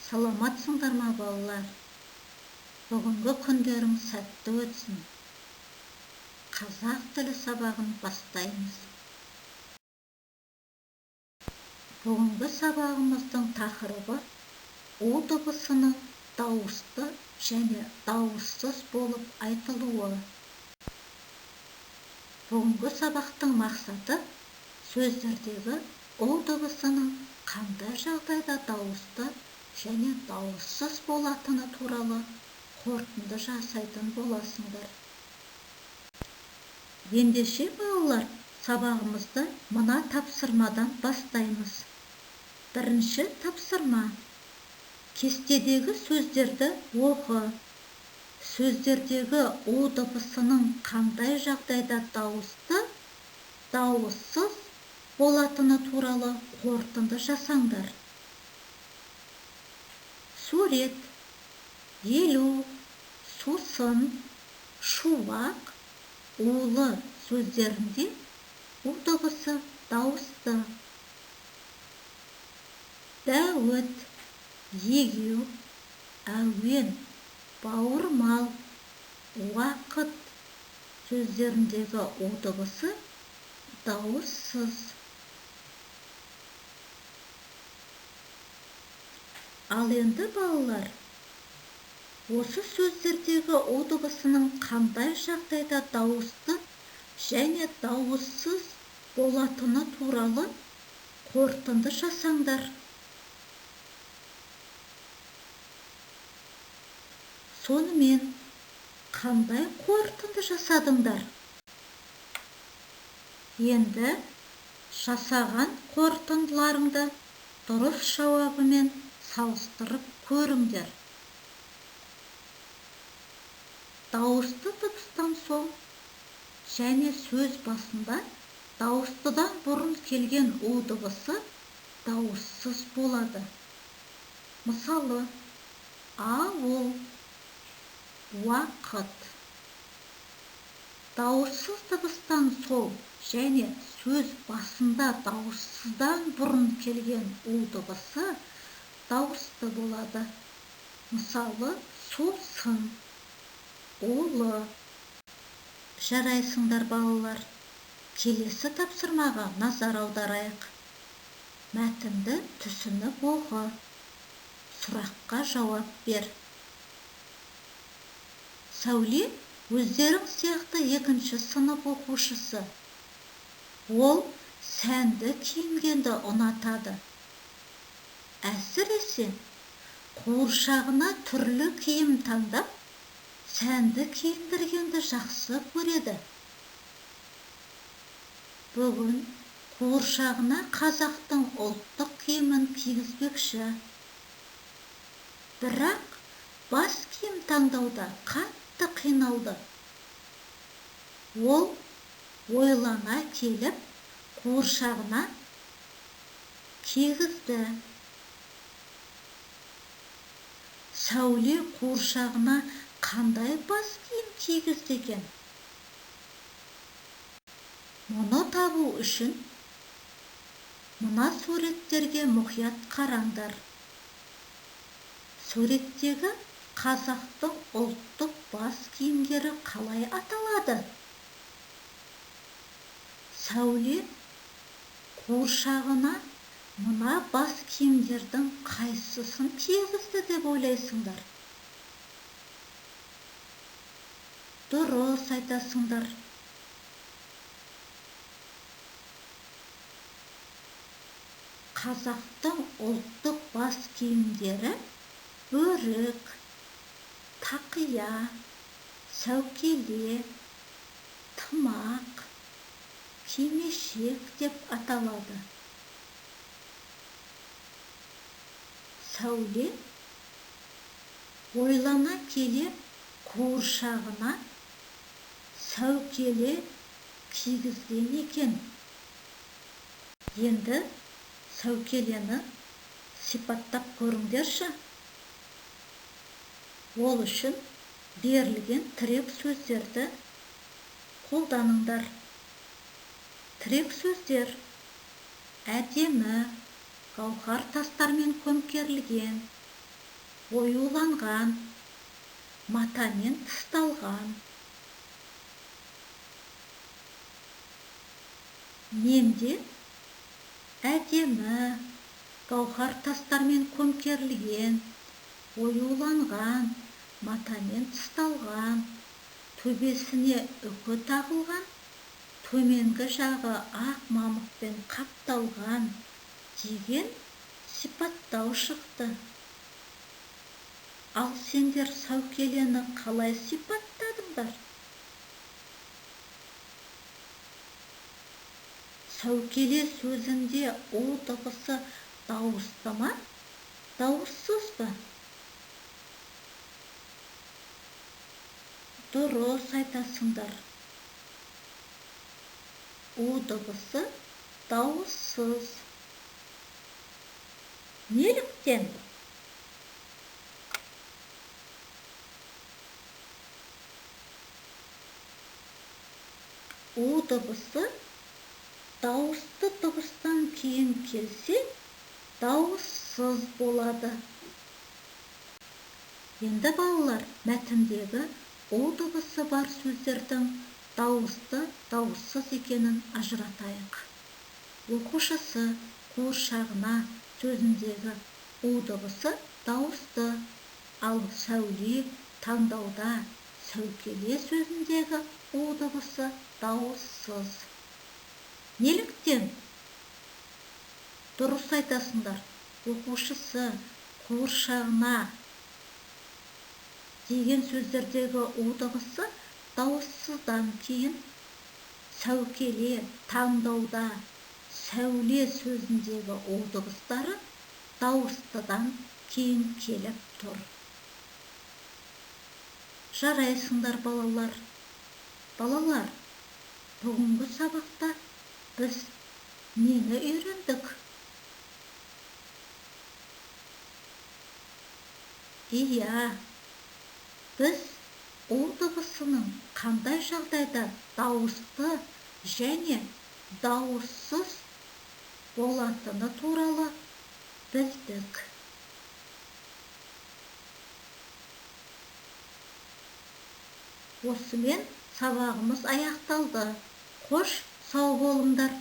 Саламатсыңдар ма балалар? Бүгінгі күндерің сәтті өтсін. Қазақ тілі сабағын бастаймыз. Бүгінгі сабағымыздың тақырыбы у дыбысының дауысты және дауыссыз болып айтылуы. Бүгінгі сабақтың мақсаты сөздердегі у дыбысының қандай жағдайда дауысты және дауыссыз болатыны туралы қорытынды жасайтын боласыңдар. Ендеше балалар, сабағымызды мына тапсырмадан бастаймыз. Бірінші тапсырма. Кестедегі сөздерді оқы. Сөздердегі у дыбысының қандай жағдайда дауысты, дауыссыз болатыны туралы қорытынды жасаңдар. Сурет: елу, сусын, шуақ, улы сөздерінде у дыбысы дауысты. Дәуіт, егеу, әуен, бауырмал, уақыт сөздеріндегі у дыбысы дауыссыз. Ал енді балалар, осы сөздердегі у дыбысының қандай жағдайда дауысты және дауыссыз болатыны туралы қорытынды жасаңдар. Сонымен, қандай қорытынды жасадыңдар? Енді жасаған қорытындыларыңды дұрыс жауабымен салыстырып көріңдер. Дауысты дыбыстан соң және сөз басында дауыстыдан бұрын келген у дыбысы дауыссыз болады. Мысалы, ауыл, уақыт. Дауыссыз дыбыстан соң және сөз басында дауыссыздан бұрын келген у дыбысы дауысты болады. Мысалы, сусын, улы. Жарайсыңдар балалар. Келесі тапсырмаға назар аударайық. Мәтінді түсініп оқы. Сұраққа жауап бер. Сәуле өздерің сияқты екінші сынып оқушысы. Ол сәнді киінгенді ұнатады. Әсіресе қуыршағына түрлі киім таңдап, сәнді киіндіргенді жақсы көреді. Бүгін қуыршағына қазақтың ұлттық киімін кигізбекші. Бірақ бас киім таңдауда қатты қиналды. Ол ойлана келіп қуыршағына кигізді. Сәуле қуыршағына қандай бас киім кигізді екен? Мұны табу үшін мына суреттерге мұқият қараңдар. Суреттегі қазақтың ұлттық бас киімдері қалай аталады? Сәуле қуыршағына мына бас киімдердің қайсысын кигізді деп ойлайсыңдар? Дұрыс айтасыңдар. Қазақтың ұлттық бас киімдері бөрік, тақия, сәукеле, тымақ, кимешек деп аталады. Сәуле ойлана келе қуыршағына сәукеле кигізген екен. Енді сәукелені сипаттап көріңдерші. Ол үшін берілген тірек сөздерді қолданыңдар. Тірек сөздер: әдемі, гауһар тастармен көмкерілген, оюланған, матамен тысталған. Менде әдемі, гауһар тастармен көмкерілген, оюланған, матамен тысталған, төбесіне үкі тағылған, төменгі жағы ақ мамықпен қапталған деген сипаттау шықты. Ал сендер сәукелені қалай сипаттадыңдар? Сәукеле сөзінде о дыбысы дауысты ма, дауыссыз ба? Дұрыс айтасыңдар. О дыбысы дауыссыз. Неліктен? О дыбысы дауысты дыбыстан кейін келсе, дауыссыз болады. Енді балалар, мәтіндегі о дыбысы бар сөздердің дауысты, дауыссыз екенін ажыратайық. Оқушысы қуыршағына сөзіндегі о дыбысы дауысты, ал сәуле, таңдауда, сәукеле сөзіндегі о дыбысы дауыссыз. Неліктен? Дұрыс айтасыңдар. Оқушысы қуыршағына деген сөздердегі о дыбысы дауыссыздан кейін, сәукеле, таңдауда, сәуле сөзіндегі о дыбыстары дауыстыдан кейін келіп тұр. Жарайсыңдар балалар. Балалар, бүгінгі сабақта біз нені үйрендік? Иә, біз о дыбысының қандай жағдайда дауысты және дауыссыз болатыны туралы білдік. Осымен сабағымыз аяқталды. Қош, сау болыңдар.